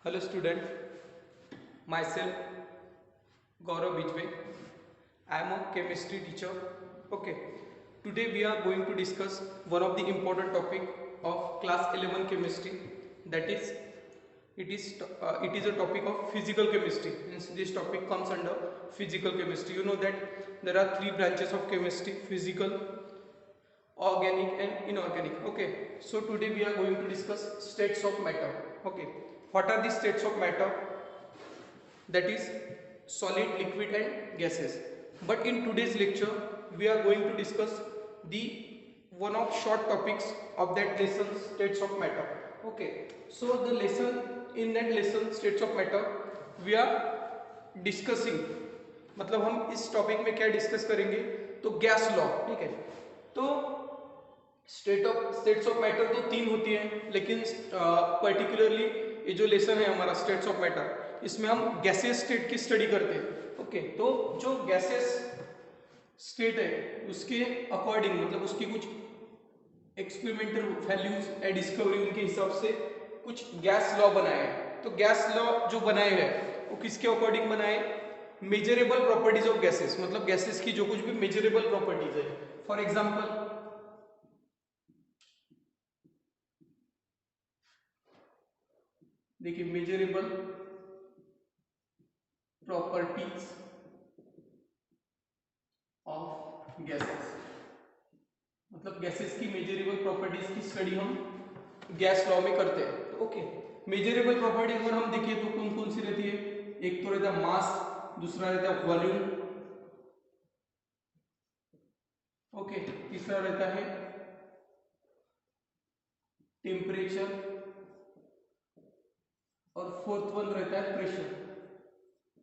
Hello student, myself Gaurav Bijwe. I am a chemistry teacher. Okay, today we are going to discuss one of the important topic of class 11 chemistry. That is, it is a topic of physical chemistry. Means this topic comes under physical chemistry. You know that there are three branches of chemistry: physical, organic and inorganic. Okay, so today we are going to discuss states of matter. Okay, what are the states of matter? That is solid, liquid and gases. But in today's lecture we are going to discuss the one of short topics of that lesson, states of matter. Okay, so the lesson, in that lesson states of matter, we are discussing, मतलब हम इस topic में क्या discuss करेंगे, तो gas law. ठीक है, तो स्टेट्स ऑफ मैटर तो तीन होती हैं, लेकिन पर्टिकुलरली ये जो लेसन है हमारा स्टेट्स ऑफ मैटर, इसमें हम गैसेस स्टेट की स्टडी करते हैं. ओके, तो जो गैसेस स्टेट है उसके अकॉर्डिंग, मतलब उसकी कुछ एक्सपेरिमेंटल वैल्यूज एंड डिस्कवरी, उनके हिसाब से कुछ गैस लॉ बनाए हैं. तो गैस लॉ जो बनाए हैं वो किसके अकॉर्डिंग बनाए? मेजरेबल प्रॉपर्टीज ऑफ गैसेस, मतलब गैसेस की जो कुछ भी मेजरेबल प्रॉपर्टीज है. फॉर एग्जांपल, देखिए, मेजरेबल प्रॉपर्टीज ऑफ गैसेस, मतलब गैसेस की मेजरेबल प्रॉपर्टीज की स्टडी हम गैस लॉ में करते हैं. तो ओके, मेजरेबल प्रॉपर्टी अगर हम देखिए तो कौन कौन सी रहती है? एक तो रहता है मास, दूसरा रहता है वॉल्यूम, ओके, तीसरा रहता है टेम्परेचर और फोर्थ वन रहता है प्रेशर.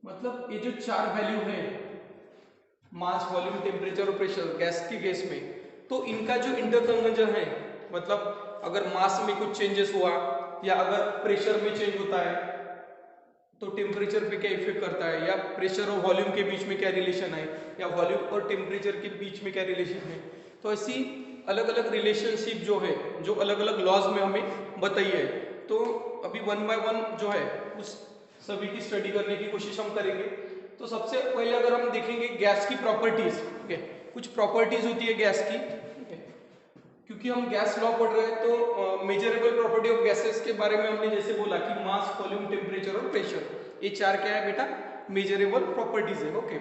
मतलब ये जो चार वैल्यू है, मास, वॉल्यूम, टेम्परेचर और प्रेशर, गैस के केस में, तो इनका जो इंटरकन्वर्जन है, मतलब अगर मास में कुछ चेंजेस हुआ या अगर प्रेशर में चेंज होता है तो टेम्परेचर पे क्या इफेक्ट करता है, या प्रेशर और वॉल्यूम के बीच में क्या रिलेशन है, या वॉल्यूम और टेम्परेचर के बीच में क्या रिलेशन है. तो ऐसी अलग अलग रिलेशनशिप जो है, जो अलग अलग लॉज में हमें बताई है. तो अभी वन बाय वन जो है उस सभी की स्टडी करने की कोशिश हम करेंगे. तो सबसे पहले अगर हम देखेंगे गैस की प्रॉपर्टीज. ठीक है, कुछ प्रॉपर्टीज होती है गैस की. ठीक है, क्योंकि हम गैस लॉ पढ़ रहे हैं तो मेजरेबल प्रॉपर्टी ऑफ गैसेस के बारे में हमने जैसे बोला कि मास, वॉल्यूम, टेम्परेचर और प्रेशर, ये चार क्या है बेटा? मेजरेबल प्रॉपर्टीज है. ओके,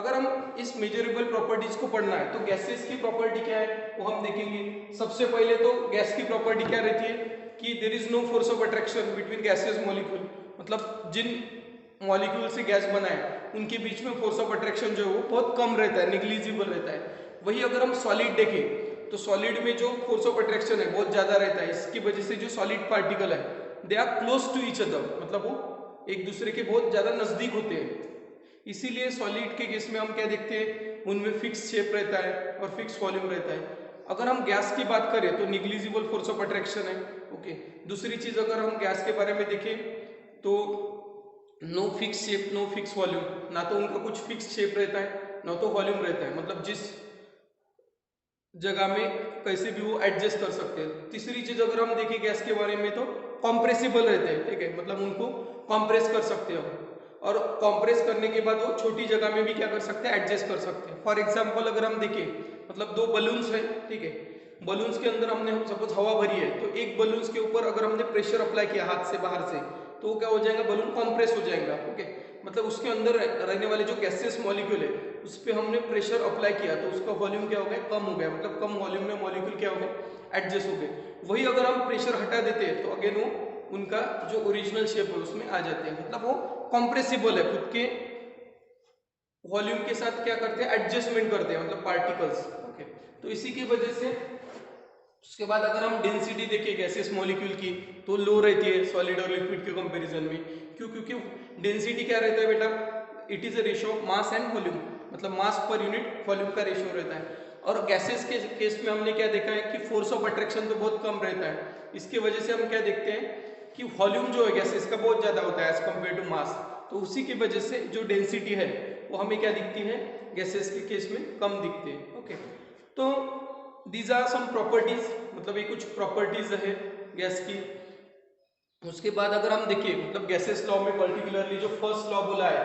अगर हम इस मेजरेबल प्रॉपर्टीज को पढ़ना है तो गैसेस की प्रॉपर्टी क्या है वो हम देखेंगे. सबसे पहले तो गैस की प्रॉपर्टी क्या रहती है कि there is no force of attraction between gases molecule, मतलब जिन मॉलिक्यूल से गैस बना है उनके बीच में फोर्स ऑफ अट्रैक्शन जो है वो बहुत कम रहता है, निग्लिजिबल रहता है. वही अगर हम सॉलिड देखें तो सॉलिड में जो फोर्स ऑफ अट्रैक्शन है बहुत ज्यादा रहता है. इसकी वजह से जो सॉलिड पार्टिकल है they are close to each other, मतलब वो एक दूसरे के बहुत ज्यादा नजदीक होते हैं. इसीलिए सॉलिड के केस में हम क्या देखते हैं, उनमें फिक्स शेप रहता है और फिक्स वॉल्यूम रहता है. अगर हम गैस की बात करें तो निग्लिजिबल फोर्स ऑफ अट्रैक्शन है. ओके, दूसरी चीज अगर हम गैस के बारे में देखें तो no fix shape, no fix volume, ना तो उनका कुछ फिक्स शेप रहता है ना तो वॉल्यूम रहता है, मतलब जिस जगह में कैसे भी वो एडजस्ट कर सकते हैं. तीसरी चीज अगर हम देखें गैस के बारे में तो कॉम्प्रेसिबल रहते हैं. ठीक है, मतलब उनको कॉम्प्रेस कर सकते हैं हम, और कॉम्प्रेस करने के बाद वो छोटी जगह में भी क्या कर सकते हैं, एडजस्ट कर सकते हैं. फॉर एग्जाम्पल अगर हम देखें, मतलब दो बलून्स हैं. ठीक है, बलून्स के अंदर हमने सपोज हवा भरी है, तो एक बलून्स के ऊपर अगर हमने प्रेशर अप्लाई किया हाथ से बाहर से, तो वो क्या हो जाएगा, बलून कॉम्प्रेस हो जाएगा. ओके, मतलब उसके अंदर रहने वाले जो गैसेस मॉलिक्यूल है उस पर हमने प्रेशर अप्लाई किया तो उसका वॉल्यूम क्या हो गया, कम हो गया, मतलब कम वॉल्यूम में मॉलिक्यूल क्या हो गए, एडजस्ट हो गए. वही अगर हम प्रेशर हटा देते हैं तो अगेन वो उनका जो ओरिजिनल शेप है उसमें आ जाते हैं, मतलब वो कॉम्प्रेसिबल है, खुद के वॉल्यूम के साथ क्या करते हैं, एडजस्टमेंट करते हैं, मतलब पार्टिकल्स. ओके, तो इसी की वजह से उसके बाद अगर हम डेंसिटी देखें गैसेस मॉलिक्यूल की तो लो रहती है सॉलिड और लिक्विड के कंपैरिजन में. क्यों? क्योंकि डेंसिटी क्या रहता है बेटा, it is a ratio of mass and volume, मतलब मास पर यूनिट वॉल्यूम का रेशियो रहता है. और गैसेस के केस में हमने क्या देखा है कि फोर्स ऑफ अट्रैक्शन तो बहुत कम रहता है. इसकी वजह से हम क्या देखते हैं कि वॉल्यूम जो है गैसेस का बहुत ज्यादा होता है एज कम्पेयर टू मास. तो उसी की वजह से जो डेंसिटी है वो हमें क्या दिखती है, गैसेस के केस में कम दिखते हैं. ओके, तो दीज आर सम प्रॉपर्टीज, मतलब ये कुछ प्रॉपर्टीज है गैस की. उसके बाद अगर हम देखिए मतलब गैसेस लॉ में पर्टिकुलरली जो फर्स्ट लॉ बोला है,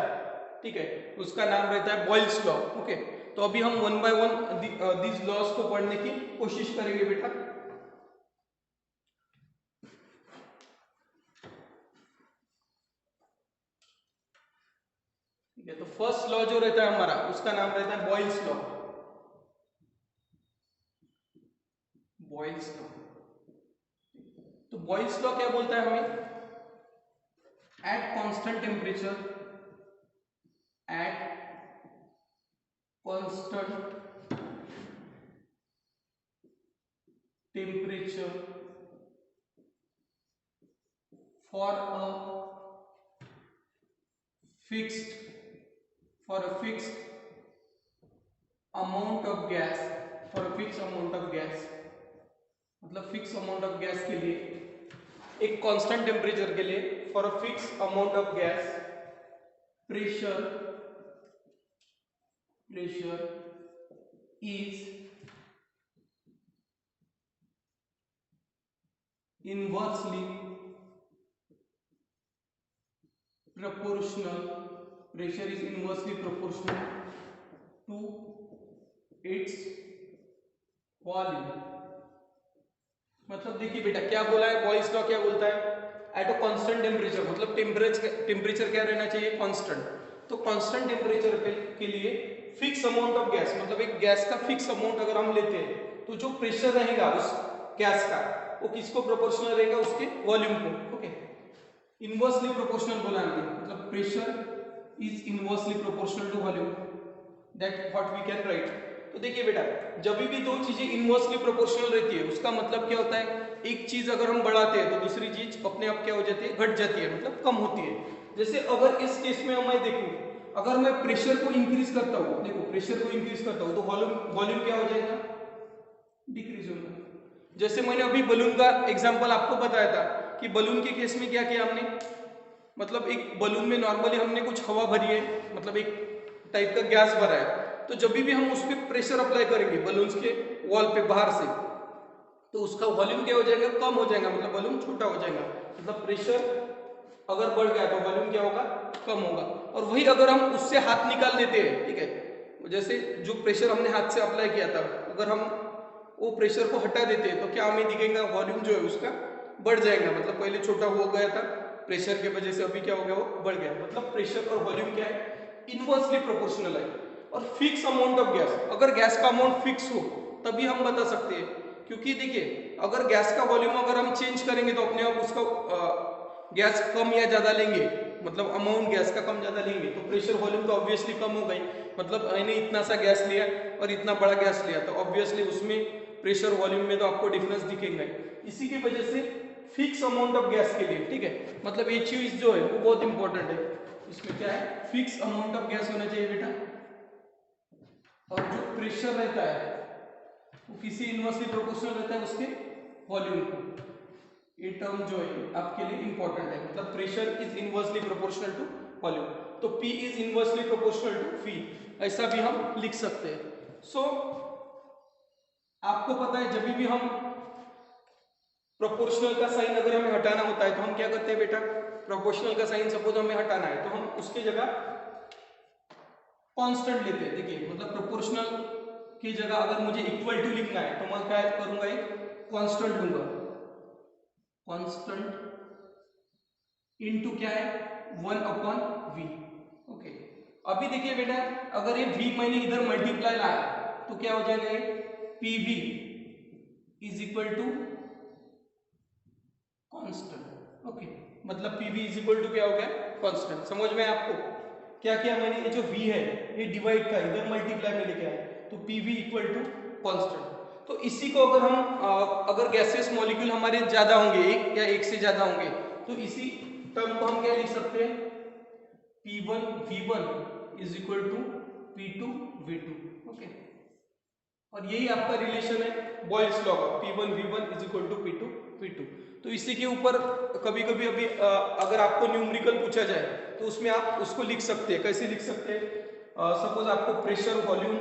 ठीक है, उसका नाम रहता है बॉयल्स लॉ। ओके, तो अभी हम one by one these laws को पढ़ने की कोशिश करेंगे बेटा। ठीक है, तो फर्स्ट लॉ जो रहता है हमारा उसका नाम रहता है बॉयल्स लॉ। बॉयल्स लॉ, तो बॉयल्स लॉ क्या बोलता है हमें? At constant temperature, at constant temperature for a fixed amount of gas, for a fixed amount of gas, मतलब फिक्स अमाउंट ऑफ गैस के लिए, एक कांस्टेंट टेम्परेचर के लिए, for a fix amount of gas, pressure is inversely proportional, pressure is inversely proportional to its volume। मतलब देखिए बेटा क्या बोला है बॉयल्स लॉ, क्या बोलता है? एट अ कांस्टेंट टेम्परेचर, मतलब टेम्परेचर क्या रहना चाहिए? कांस्टेंट। तो कांस्टेंट टेम्परेचर के लिए फिक्स अमाउंट ऑफ गैस, मतलब एक गैस का फिक्स अमाउंट अगर हम लेते हैं तो जो प्रेशर रहेगा उस गैस का वो किसको प्रोपोर्शनल रहेगा? उसके वॉल्यूम को। ओके, इनवर्सली प्रोपोर्शनल बोला हमने, मतलब pressure is inversely proportional to volume, that what we can write. तो देखिए बेटा जब भी दो चीजें इनवर्सली प्रोपोर्शनल रहती है उसका मतलब क्या होता है? एक चीज अगर हम बढ़ाते हैं तो दूसरी चीज अपने आप क्या हो जाती है? घट जाती है, मतलब कम होती है। जैसे अगर इस केस में मैं देखूं, अगर मैं प्रेशर को इंक्रीज करता हूं, देखो प्रेशर को इंक्रीज करता हूं तो वॉल्यूम क्या हो जाएगा? डिक्रीज होगा। जैसे मैंने अभी बलून का एग्जांपल आपको बताया था कि बलून के केस में क्या किया हमने, मतलब एक बलून में नॉर्मली हमने कुछ हवा भरी है, मतलब एक टाइप का गैस भरा है, तो जब भी हम उस पर प्रेशर अप्लाई करेंगे बलून्स के वॉल पे बाहर से, तो उसका वॉल्यूम क्या हो जाएगा? कम हो जाएगा, मतलब वॉल्यूम छोटा हो जाएगा। मतलब प्रेशर अगर बढ़ गया तो वॉल्यूम क्या होगा? कम होगा। और वही अगर हम उससे हाथ निकाल लेते हैं, ठीक है, जैसे जो प्रेशर हमने हाथ से अप्लाई किया था, अगर हम वो प्रेशर को हटा देते हैं तो क्या हमें दिखेगा? वॉल्यूम जो है उसका बढ़ जाएगा, मतलब पहले छोटा हो गया था प्रेशर के वजह से, अभी क्या हो गया? वो बढ़ गया। मतलब प्रेशर और वॉल्यूम क्या है? इनवर्सली प्रोपोर्शनल है। और फिक्स अमाउंट ऑफ गैस, अगर गैस का अमाउंट फिक्स हो तभी हम बता सकते हैं, क्योंकि देखिए अगर गैस का वॉल्यूम अगर हम चेंज करेंगे तो अपने आप उसका गैस कम या ज्यादा लेंगे, मतलब अमाउंट गैस का कम ज्यादा लेंगे तो प्रेशर वॉल्यूम तो ऑब्वियसली कम हो गई। मतलब मैंने इतना सा गैस लिया और इतना बड़ा गैस लिया तो ऑब्वियसली उसमें प्रेशर वॉल्यूम में तो आपको डिफरेंस दिखेगा। इसी की वजह से फिक्स अमाउंट ऑफ गैस के लिए, ठीक है, मतलब ये चीज जो है वो बहुत इंपॉर्टेंट है। इसमें क्या है? फिक्स अमाउंट ऑफ गैस होना चाहिए बेटा, और जो प्रेशर रहता है वो किसी इनवर्सली प्रोपोर्शनल रहता है उसके वॉल्यूम को। ये टर्म जो है आपके लिए इंपॉर्टेंट है, मतलब pressure is inversely proportional to volume, तो P is inversely proportional to V, ऐसा भी हम लिख सकते हैं। सो आपको पता है जब भी हम प्रोपोर्शनल का साइन अगर हमें हटाना होता है तो हम क्या करते हैं बेटा? प्रोपोर्शनल का साइन सपोज हमें हटाना है तो हम उसकी जगह कांस्टेंट लेते हैं। देखिए मतलब प्रोपोर्शनल की जगह अगर मुझे इक्वल टू लिखना है तो मैं क्या करूंगा? एक कांस्टेंट लूंगा, कांस्टेंट इनटू क्या है? 1/v। ओके, अभी देखिए बेटा अगर ये v मैंने इधर मल्टीप्लाई लाया तो क्या हो जाएगा? ये pv is equal to constant. Okay, मतलब pv इज इक्वल टू क्या हो गया? कांस्टेंट। समझ में आपको क्या किया मैंने? ये जो v है ये डिवाइड था, इधर मल्टीप्लाई में लेके आया तो pv इक्वल टू कांस्टेंट। तो इसी को अगर हम अगर गैसियस मॉलिक्यूल हमारे ज्यादा होंगे, एक या एक से ज्यादा होंगे, तो इसी टर्म को हम क्या लिख सकते हैं? P1 V1 is equal to P2 V2। Okay, और यही आपका रिलेशन है बॉयल्स लॉ का, P1 V1 is equal to P2 V2। तो इसी के ऊपर कभी कभी अभी अगर आपको न्यूमेरिकल पूछा जाए तो उसमें आप उसको लिख सकते हैं। कैसे लिख सकते हैं? सपोज आपको प्रेशर वॉल्यूम,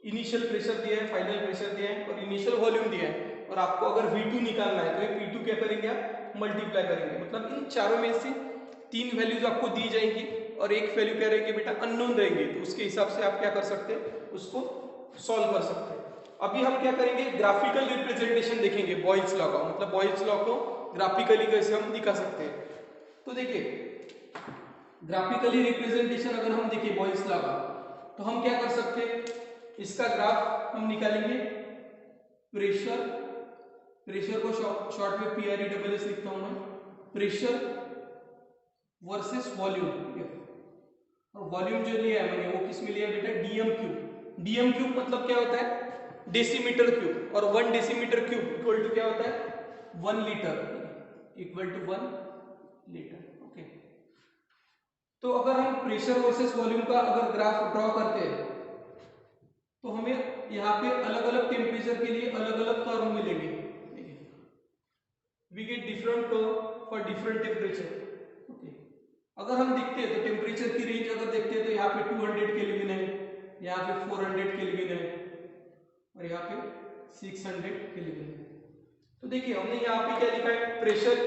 इनिशियल प्रेशर दिया है, फाइनल प्रेशर दिया है और इनिशियल वॉल्यूम दिया है, और आपको अगर V2 निकालना है तो ये P2 क्या करेंगे आप मल्टीप्लाई करेंगे। मतलब इन चारों में से 3 वैल्यूज आपको दी जाएंगी और एक वैल्यू क्या रहेगी बेटा अननोन रहेंगी, तो उसके हिसाब से आप क्या कर सकते हैं उसको सॉल्व कर सकते हैं। अभी हम क्या करेंगे ग्राफिकल रिप्रेजेंटेशन देखेंगे बॉयल्स लॉ का, मतलब बॉयल्स लॉ को ग्राफिकली कैसे हम दिखा सकते हैं। तो देखिए ग्राफिकली रिप्रेजेंटेशन अगर हम देखें बॉयल्स लॉ का तो हम क्या कर सकते हैं, इसका ग्राफ हम निकालेंगे। प्रेशर को शॉर्ट में PRE लिखता हूं मैं, प्रेशर वर्सेस वॉल्यूम, और वॉल्यूम जो लिया है मैंने वो किस में लिया बेटा dm क्यूब। dm क्यूब मतलब क्या होता है डेसीमीटर क्यूब, और 1 डेसीमीटर क्यूब इक्वल टू क्या होता है 1 litre, equal to 1 litre. Okay, तो अगर हम प्रेशर वर्सेस वॉल्यूम का अगर ग्राफ ड्रॉ करते हैं तो हमें यहाँ पे अलग अलग टेम्परेचर के लिए अलग अलग कर्व मिलेंगे। We get different curve for different temperature. Okay, अगर हम देखते हैं तो टेम्परेचर की रेंज अगर देखते हैं तो यहाँ पे 200 केल्विन है, यहाँ पे 400 केल्विन है और यहाँ पे 600 केल्विन है। तो देखिए हमने यहाँ पे क्या लिखा है प्रेशर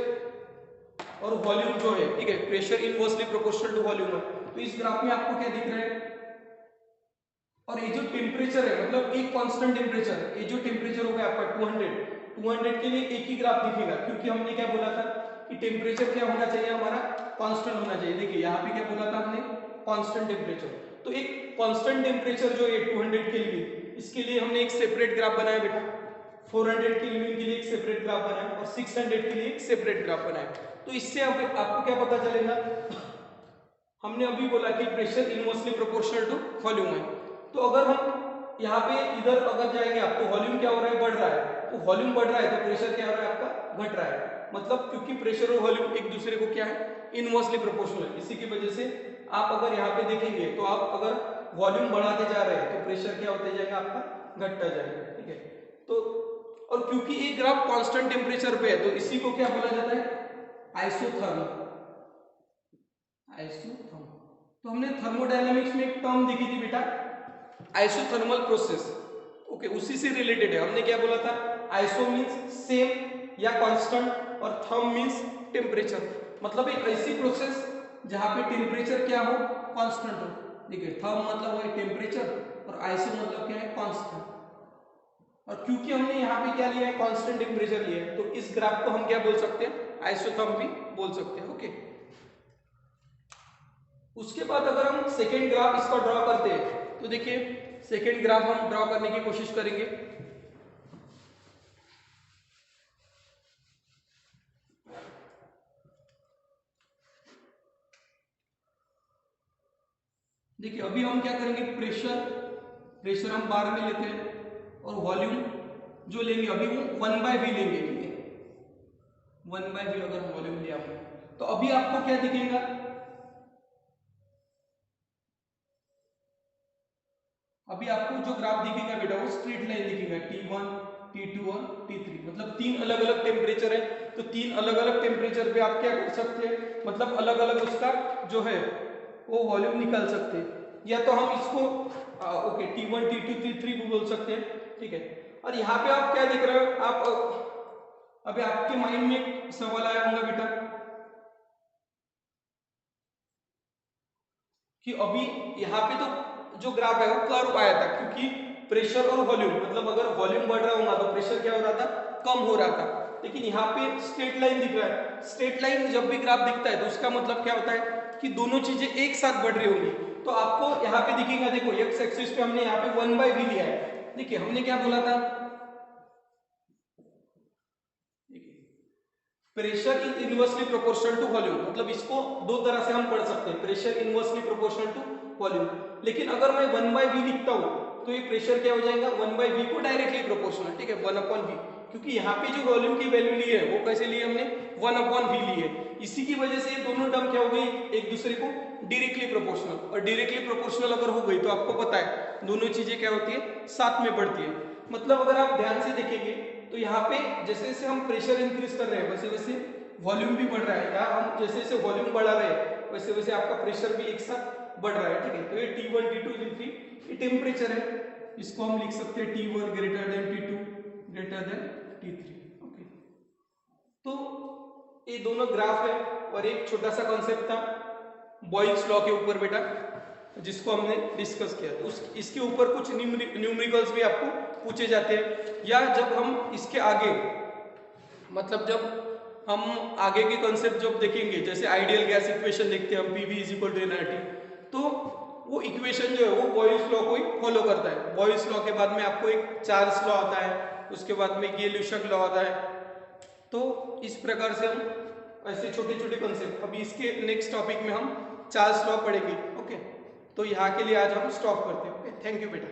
और वॉल्यूम जो है, ठीक है, pressure inversely proportional to volume है। तो इस ग्राफ में आपको क्या दिख रहा है, और ये जो टेम्परेचर है मतलब एक कांस्टेंट टेम्परेचर, ये जो टेम्परेचर होगा आपका 200 के लिए एक ही ग्राफ दिखेगा, क्योंकि हमने क्या बोला था कि टेम्परेचर क्या होना चाहिए हमारा कांस्टेंट होना चाहिए। देखिए यहाँ पे क्या बोला था हमने कांस्टेंट टेम्परेचर, तो एक कांस्टेंट टेम्परेचर जो है 200 केल्विन, इसके लिए हमने एक सेपरेट ग्राफ बनाया बेटा, 400 केल्विन के लिए एक सेपरेट ग्राफ बनाया और 600 के लिए एक सेपरेट ग्राफ बनाया। तो इससे आपको क्या पता चलेगा, हमने अभी बोला कि pressure inversely proportional to volume है, तो अगर हम यहाँ पे इधर अगर जाएंगे आप तो वॉल्यूम क्या हो रहा है बढ़ रहा है, तो वॉल्यूम बढ़ रहा है तो प्रेशर क्या हो रहा है आपका घट रहा है, मतलब क्योंकि प्रेशर और वॉल्यूम एक दूसरे को क्या है इनवर्सली प्रोपोर्शनल है। इसी की वजह से आप अगर यहाँ पे देखेंगे तो आप अगर वॉल्यूम बढ़ाते जा रहे हैं तो प्रेशर क्या होते जाएगा आपका घटता जाएगा, ठीक है। तो और क्योंकि एक ग्राफ कांस्टेंट टेम्परेचर पे है तो इसी को क्या बोला जाता है आइसोथर्मल। तो हमने थर्मोडायनामिक्स में एक टर्म देखी थी बेटा आइसोथर्मल प्रोसेस। ओके, उसी से रिलेटेड है। हमने क्या बोला था आइसो मींस सेम या कांस्टेंट और थर्म मींस टेम्परेचर, मतलब एक ऐसी प्रोसेस जहां पे टेम्परेचर क्या हो कांस्टेंट हो। देखिए थर्म मतलब वो है टेम्परेचर और आइसो मतलब क्या है कांस्टेंट, और क्योंकि हमने यहाँ पे क्या लिया है कांस्टेंट टेम्परेचर लिया है तो इस ग्राफ को हम क्या बोल सकते हैं आइसोथर्म भी बोल सकते हैं। ओके, उसके बाद अगर हम सेकेंड ग्राफ इसका ड्रॉ करते हैं तो देखिए सेकेंड ग्राफ हम ड्रॉ करने की कोशिश करेंगे। देखिए अभी हम क्या करेंगे प्रेशर हम बार में लेते हैं और वॉल्यूम जो लेंगे अभी वो 1/v लेंगे, ठीक है 1/v अगर हम वॉल्यूम लिया तो अभी आपको क्या दिखेगा, अभी आपको जो ग्राफ दिखेगा बेटा वो स्ट्रेट लाइन दिखेगा T1 T2 और T3, मतलब 3 अलग अलग टेम्परेचर है तो 3 अलग अलग टेम्परेचर पे आप क्या कर सकते हैं, मतलब अलग अलग उसका जो है वो वॉल्यूम निकाल सकते हैं, या तो हम इसको ओके T1 T2 T3 भी बोल सकते हैं, ठीक है। और यहाँ पे आप क्या देख रहे हो, आप अभी आपके माइंड में एक सवाल आया होगा बेटा कि अभी यहाँ पे तो जो ग्राफ है वो कर्व आया था, क्योंकि प्रेशर और वॉल्यूम मतलब अगर वॉल्यूम बढ़ रहा होगा तो प्रेशर क्या हो रहा था कम हो रहा था, लेकिन यहाँ पे स्ट्रेट लाइन दिख रहा है। स्ट्रेट लाइन जब भी ग्राफ दिखता है तो उसका मतलब क्या होता है कि दोनों चीजें एक साथ बढ़ रही होंगी, तो आपको यहाँ पे दिखेगा, देखो एक्स एक्सिस पे हमने यहाँ पे 1/v लिया है। देखिए हमने क्या बोला था, pressure is inversely proportional to volume, मतलब इसको दो तरह से हम पढ़ सकते हैं, pressure inversely proportional to volume. लेकिन अगर मैं 1/v लिखता हूं तो ये प्रेशर क्या हो जाएगा 1/v को डायरेक्टली प्रोपोर्शनल, ठीक है 1/v, क्योंकि यहाँ पे जो वॉल्यूम की वैल्यू ली है वो कैसे ली है हमने 1/v ली है। इसी की वजह से ये दोनों टर्म क्या हो गई एक दूसरे को डायरेक्टली प्रोपोर्शनल, और डायरेक्टली प्रोपोर्शनल अगर हो गई तो आपको पता है दोनों चीजें क्या होती है साथ में बढ़ती है। मतलब अगर आप ध्यान से देखेंगे तो यहाँ पे जैसे जैसे हम प्रेशर इंक्रीज कर रहे हैं वैसे वैसे वॉल्यूम भी बढ़ रहा है, या हम जैसे जैसे वॉल्यूम बढ़ा रहे हैं वैसे वैसे आपका प्रेशर भी एक साथ बढ़ रहा है, ठीक है। तो ये T1 T2 T3 ये टेम्परेचर है, इसको हम लिख सकते हैं T1 greater than T2 greater than T3। Okay, तो ये दोनों ग्राफ है और एक छोटा सा कॉन्सेप्ट था बॉयल्स लॉ के ऊपर बेटा, जिसको हमने डिस्कस किया। तो इसके ऊपर कुछ न्यूमेरिकल्स भी आपको पूछे जाते हैं, या जब हम इसके आगे मतलब जब हम आगे के कॉन्सेप्ट जब देखेंगे, जैसे आइडियल गैस इक्वेशन देखते हैं हम, PV = nRT, तो वो इक्वेशन जो है वो बॉयल्स लॉ को ही फॉलो करता है। बॉयल्स लॉ के बाद में आपको एक चार्ल्स लॉ आता है, उसके बाद में ये ल्यूशक लॉ आता है। तो इस प्रकार से हम ऐसे छोटे छोटे कॉन्सेप्ट, अभी इसके नेक्स्ट टॉपिक में हम चार्ल्स लॉ पढ़ेंगे। ओके, तो यहाँ के लिए आज हम स्टॉप करते हैं। ओके, थैंक यू बेटा।